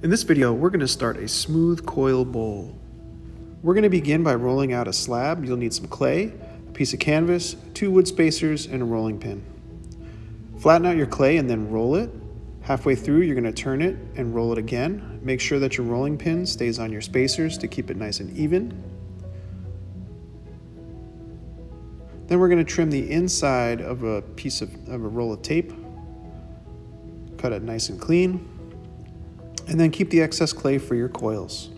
In this video, we're going to start a smooth coil bowl. We're going to begin by rolling out a slab. You'll need some clay, a piece of canvas, 2 wood spacers, and a rolling pin. Flatten out your clay and then roll it. Halfway through, you're going to turn it and roll it again. Make sure that your rolling pin stays on your spacers to keep it nice and even. Then we're going to trim the inside of a roll of tape. Cut it nice and clean. And then keep the excess clay for your coils.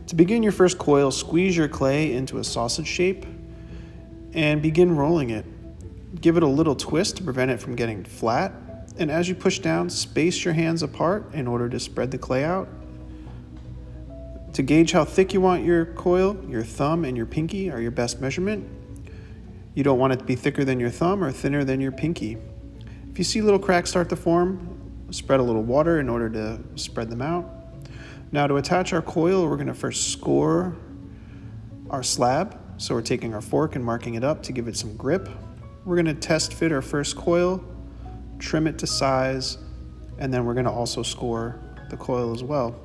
To begin your first coil, squeeze your clay into a sausage shape and begin rolling it. Give it a little twist to prevent it from getting flat. And as you push down, space your hands apart in order to spread the clay out. To gauge how thick you want your coil, your thumb and your pinky are your best measurement. You don't want it to be thicker than your thumb or thinner than your pinky. If you see little cracks start to form, spread a little water in order to spread them out. Now to attach our coil, we're going to first score our slab. So we're taking our fork and marking it up to give it some grip. We're going to test fit our first coil, trim it to size, and then we're going to also score the coil as well.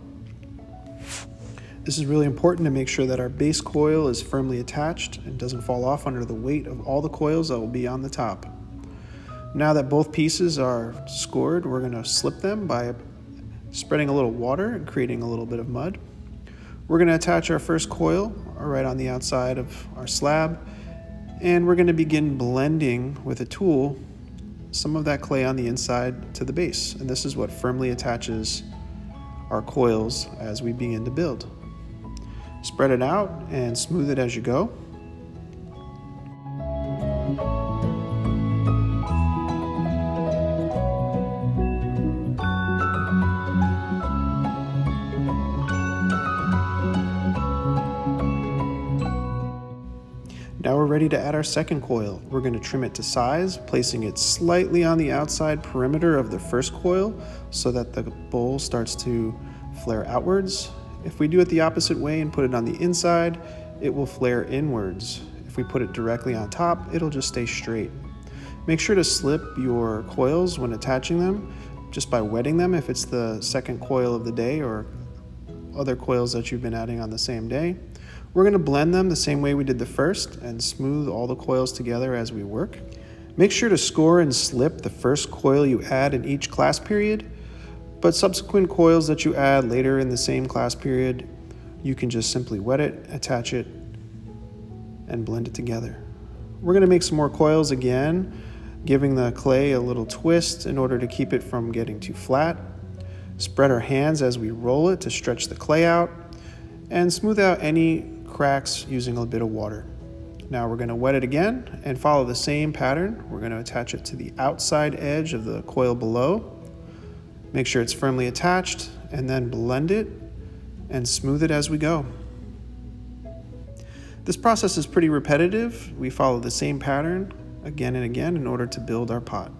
This is really important to make sure that our base coil is firmly attached and doesn't fall off under the weight of all the coils that will be on the top. Now that both pieces are scored, we're going to slip them by spreading a little water and creating a little bit of mud. We're going to attach our first coil right on the outside of our slab, and we're going to begin blending with a tool some of that clay on the inside to the base. And this is what firmly attaches our coils as we begin to build. Spread it out and smooth it as you go. Now we're ready to add our second coil. We're going to trim it to size, placing it slightly on the outside perimeter of the first coil so that the bowl starts to flare outwards. If we do it the opposite way and put it on the inside, it will flare inwards. If we put it directly on top, it'll just stay straight. Make sure to slip your coils when attaching them, just by wetting them if it's the second coil of the day or other coils that you've been adding on the same day. We're going to blend them the same way we did the first and smooth all the coils together as we work. Make sure to score and slip the first coil you add in each class period. But subsequent coils that you add later in the same class period, you can just simply wet it, attach it, and blend it together. We're going to make some more coils again, giving the clay a little twist in order to keep it from getting too flat. Spread our hands as we roll it to stretch the clay out, and smooth out any cracks using a bit of water. Now we're going to wet it again and follow the same pattern. We're going to attach it to the outside edge of the coil below. Make sure it's firmly attached, and then blend it and smooth it as we go. This process is pretty repetitive. We follow the same pattern again and again in order to build our pot.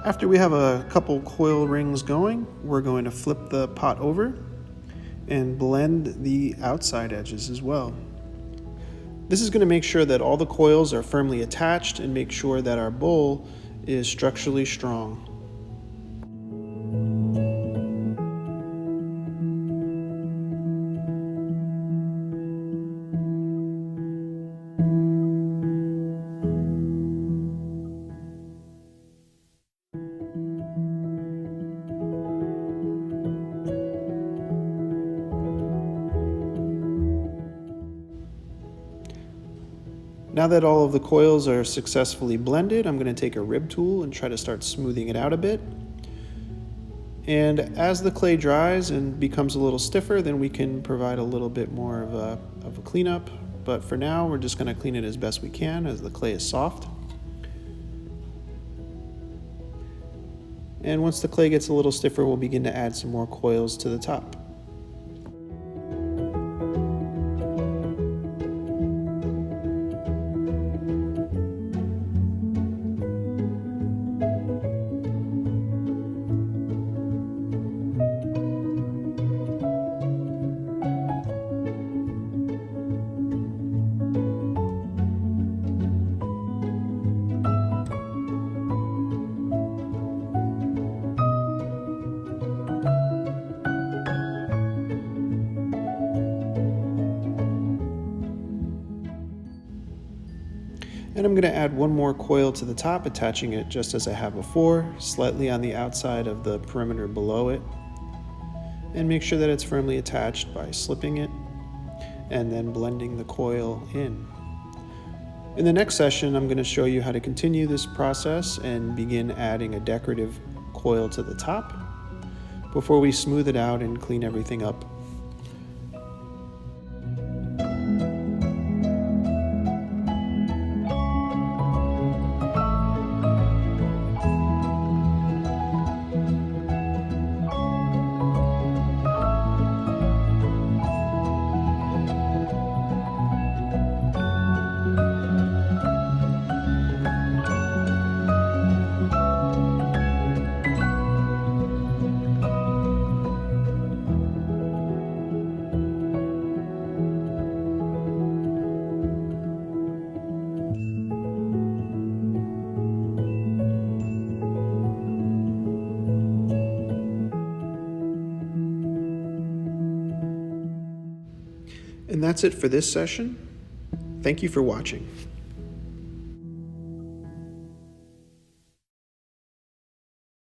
After we have a couple coil rings going, we're going to flip the pot over and blend the outside edges as well. This is going to make sure that all the coils are firmly attached and make sure that our bowl is structurally strong. Now that all of the coils are successfully blended, I'm going to take a rib tool and try to start smoothing it out a bit. And as the clay dries and becomes a little stiffer, then we can provide a little bit more of a cleanup. But for now, we're just going to clean it as best we can as the clay is soft. And once the clay gets a little stiffer, we'll begin to add some more coils to the top. And I'm going to add one more coil to the top, attaching it just as I have before, slightly on the outside of the perimeter below it. And make sure that it's firmly attached by slipping it and then blending the coil in. In the next session, I'm going to show you how to continue this process and begin adding a decorative coil to the top before we smooth it out and clean everything up. And that's it for this session. Thank you for watching.